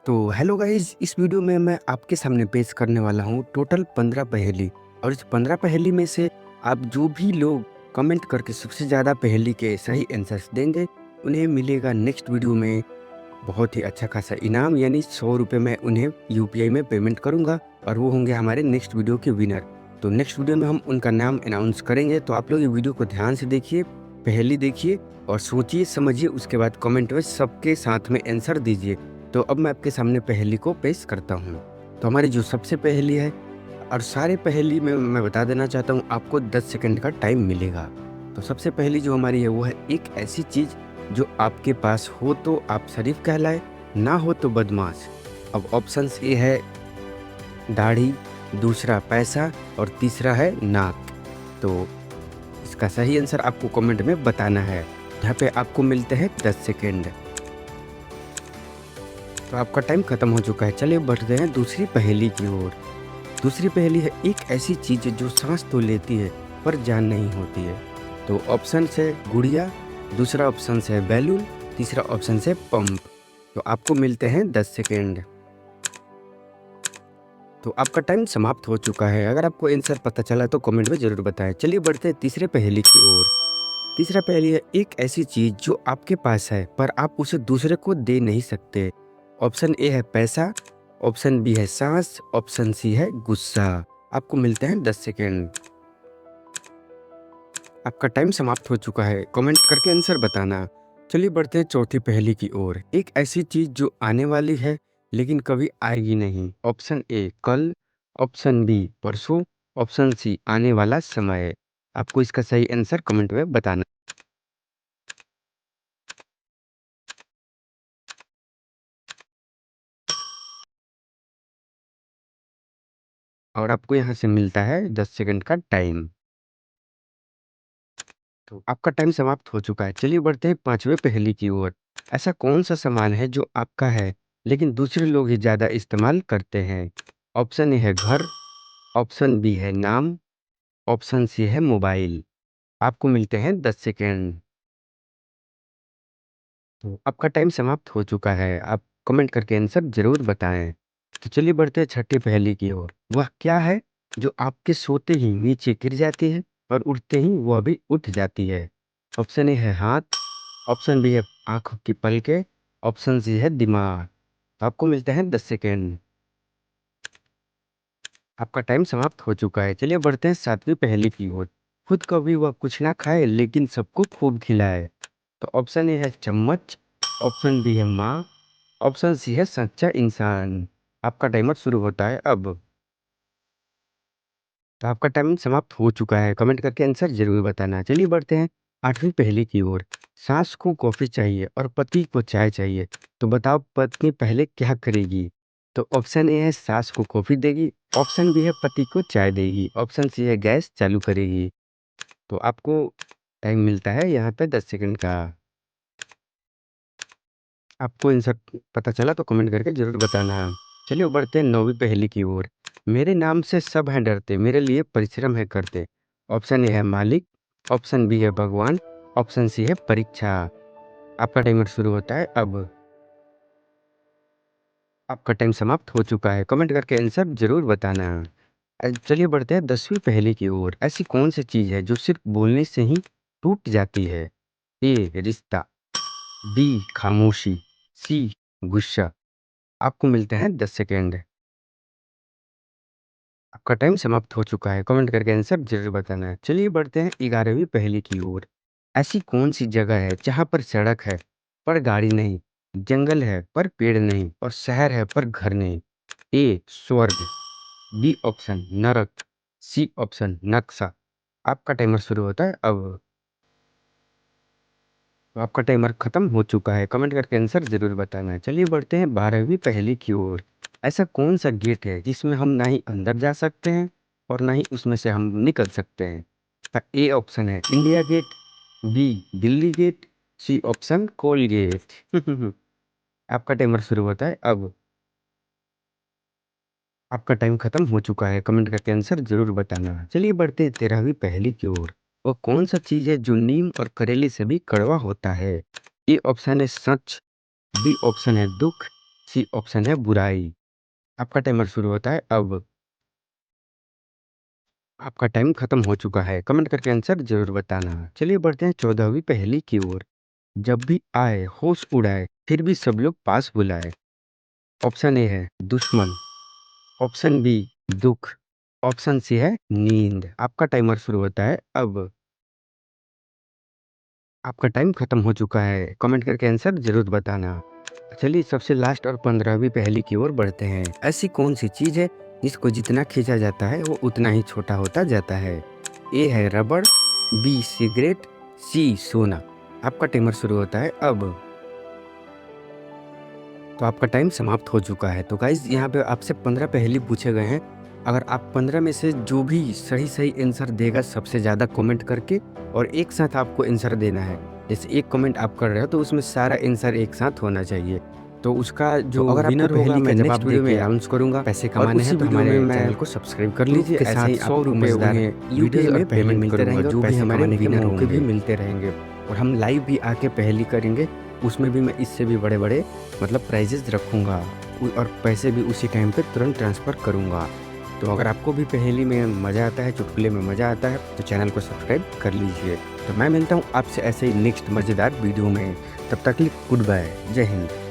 तो hello guys, इस video में मैं आपके सामने पेश करने वाला हूँ टोटल 15 पहेली। और इस 15 पहेली में से आप जो भी लोग कमेंट करके सबसे ज़्यादा पहेली के सही आंसर्स देंगे, उन्हें मिलेगा नेक्स्ट वीडियो में बहुत ही अच्छा खासा इनाम, यानी 100 रुपये मैं उन्हें यूपीआई में पेमेंट करूँगा और वो होंगे हमारे नेक्स्ट वीडियो के विनर। तो नेक्स्ट वीडियो में हम उनका नाम अनाउंस करेंगे, तो आप लोग ये वीडियो को ध्यान से देखिए, पहेली देखिए और सोचिए समझिए, उसके बाद कमेंट में सबके साथ में आंसर दीजिए। तो अब मैं आपके सामने पहेली को पेश करता हूँ। तो हमारी जो सबसे पहेली है, और सारे पहेली में मैं बता देना चाहता हूँ, आपको 10 सेकंड का टाइम मिलेगा। तो सबसे पहली जो हमारी है वो है, एक ऐसी चीज़ जो आपके पास हो तो आप शरीफ कहलाए, ना हो तो बदमाश। अब ऑप्शंस ए है दाढ़ी, दूसरा पैसा और तीसरा है नाक। तो इसका सही आंसर आपको कमेंट में बताना है। यहाँ पे आपको मिलते हैं 10 सेकेंड। तो आपका टाइम खत्म हो चुका है। चलिए बढ़ते हैं दूसरी पहेली की ओर। दूसरी पहेली है, एक ऐसी चीज़ जो सांस तो लेती है पर जान नहीं होती है। तो ऑप्शन है गुड़िया, दूसरा ऑप्शन है बैलून, तीसरा ऑप्शन है पंप। तो आपको मिलते हैं 10 सेकेंड। तो आपका टाइम समाप्त हो चुका है। अगर आपको आंसर पता चला तो कमेंट में ज़रूर बताएं। चलिए बढ़ते हैं तीसरे पहेली की ओर। तीसरा पहेली है, एक ऐसी चीज़ जो आपके पास है पर आप उसे दूसरे को दे नहीं सकते। ऑप्शन ए है पैसा, ऑप्शन बी है सांस, ऑप्शन सी है गुस्सा। आपको मिलते हैं 10 सेकेंड। आपका टाइम समाप्त हो चुका है। कमेंट करके आंसर बताना। चलिए बढ़ते हैं चौथी पहेली की ओर। एक ऐसी चीज जो आने वाली है लेकिन कभी आएगी नहीं। ऑप्शन ए कल, ऑप्शन बी परसों, ऑप्शन सी आने वाला समय। आपको इसका सही आंसर कमेंट में बताना। और आपको यहाँ से मिलता है 10 सेकंड का टाइम। तो आपका टाइम समाप्त हो चुका है। चलिए बढ़ते हैं पांचवें पहेली की ओर। ऐसा कौन सा सामान है जो आपका है लेकिन दूसरे लोग ही ज्यादा इस्तेमाल करते हैं। ऑप्शन ए है घर, ऑप्शन बी है नाम, ऑप्शन सी है मोबाइल। आपको मिलते हैं 10 सेकेंड। तो आपका टाइम समाप्त हो चुका है। आप कमेंट करके आंसर जरूर बताएं। तो चलिए बढ़ते हैं छठी पहेली की ओर। वह क्या है जो आपके सोते ही नीचे गिर जाती है और उठते ही वह भी उठ जाती है। ऑप्शन ए है हाथ, ऑप्शन बी है आंखों की पलकें, ऑप्शन सी है दिमाग। आपको मिलते हैं 10 सेकेंड। आपका टाइम समाप्त हो चुका है। चलिए बढ़ते हैं सातवीं पहेली की ओर। खुद कभी वह कुछ ना खाए लेकिन सबको खूब खिलाए। तो ऑप्शन ए है चम्मच, ऑप्शन बी है माँ, ऑप्शन सी है सच्चा इंसान। आपका टाइमर शुरू होता है अब। तो आपका टाइम समाप्त हो चुका है। कमेंट करके आंसर जरूर बताना। चलिए बढ़ते हैं आठवीं पहेली की ओर। सास को कॉफी चाहिए और पति को चाय चाहिए, तो बताओ पत्नी पहले क्या करेगी। तो ऑप्शन ए है सास को कॉफी देगी, ऑप्शन बी है पति को चाय देगी, ऑप्शन सी है गैस चालू करेगी। तो आपको टाइम मिलता है यहाँ पे 10 सेकंड का। आपको आंसर पता चला तो कमेंट करके जरूर बताना। चलिए बढ़ते हैं नौवीं पहेली की ओर। मेरे नाम से सब हैं डरते, मेरे लिए परिश्रम है करते। ऑप्शन ए है मालिक, ऑप्शन बी है भगवान, ऑप्शन सी है परीक्षा। आपका टाइमर शुरू होता है अब। आपका टाइम समाप्त हो चुका है। कमेंट करके आंसर जरूर बताना। चलिए बढ़ते हैं 10वीं पहेली की ओर। ऐसी कौन सी चीज है जो सिर्फ बोलने से ही टूट जाती है। ए रिश्ता, बी खामोशी, सी गुस्सा। आपको मिलते हैं 10 सेकेंड। आपका टाइम समाप्त हो चुका है। कमेंट करके आंसर जरूर बताना है। चलिए बढ़ते हैं 11वीं पहेली की ओर। ऐसी कौन सी जगह है जहां पर सड़क है पर गाड़ी नहीं, जंगल है पर पेड़ नहीं और शहर है पर घर नहीं। ए स्वर्ग, बी ऑप्शन नरक, सी ऑप्शन नक्शा। आपका टाइमर शुरू होता है अब। तो आपका टाइमर खत्म हो चुका है। कमेंट करके आंसर जरूर बताना है। चलिए बढ़ते हैं 12वीं पहेली की ओर। ऐसा कौन सा गेट है जिसमें हम ना ही अंदर जा सकते हैं और ना ही उसमें से हम निकल सकते हैं। तो ए ऑप्शन है India gate, B Delhi gate, C option Colgate. आपका टाइमर शुरू होता है अब। आपका टाइम खत्म हो चुका है। कमेंट करके आंसर जरूर बताना। चलिए बढ़ते हैं 13वीं पहेली की ओर। वो कौन सा चीज है जो नीम और करेले से भी कड़वा होता है। ए ऑप्शन है सच, बी ऑप्शन है दुख, सी ऑप्शन है बुराई। आपका टाइमर शुरू होता है अब। आपका टाइम खत्म हो चुका है। कमेंट करके आंसर ज़रूर बताना। चलिए बढ़ते हैं 14वीं पहेली की ओर। जब भी आए होश उड़ाए, फिर भी सब लोग पास बुलाए। ऑप्शन ए है दुश्मन, ऑप्शन बी दुःख, ऑप्शन सी है नींद। आपका टाइमर शुरू होता है अब। आपका टाइम खत्म हो चुका है। कमेंट करके आंसर ज़रूर बताना। चलिए सबसे लास्ट और 15वीं पहेली की ओर बढ़ते हैं। ऐसी कौन सी चीज़ है जिसको जितना खींचा जाता है वो उतना ही छोटा होता जाता है? ए है रबड़, बी सिगरेट, सी सोना। आपका टाइमर शुरू होता है अब। तो आपका टाइम समाप्त हो चुका है। तो गाइज़ यहाँ पे आपसे 15 पहेली पूछे गए हैं। अगर आप 15 में से जो भी सही आंसर देगा सबसे ज़्यादा कमेंट करके, और एक साथ आपको आंसर देना है। जैसे एक कमेंट आप कर रहे हो तो उसमें सारा आंसर एक साथ होना चाहिए। तो उसका जो अगर विनर आपको होगा पहेली का मैं जवाब नेक्स्ट वीडियो में देके अनाउंस करूँगा। पैसे और कमाने उसी हैं तो वीडियो हमारे में मैं चैनल को सब्सक्राइब कर प्रूफ लीजिए। के ऐसे साथ ही 100 आपको रुपये मज़ेदार उन्हें वीडियोज़ यूपीआई और में पहेली पेमेंट मिलते करूँगा, रहेंगे और जो भी पैसे हमारे कमाने के विनर मौके भी होंगे। मिलते रहेंगे। और हम लाइव भी आके पहेली करेंगे। उसमें भी मैं इससे भी बड़े-बड़े मतलब प्राइजेज़ रखूँगा और पैसे भी उसी टाइम पे तुरंत ट्रांसफ़र करूँगा। तो अगर आपको भी पहेली में मज़ा आता है, चुटकुले में मज़ा आता है, तो चैनल को सब्सक्राइब कर लीजिए। तो मैं मिलता हूँ आपसे ऐसे ही नेक्स्ट मज़ेदार वीडियो में। तब तक के लिए गुड बाय। जय हिंद।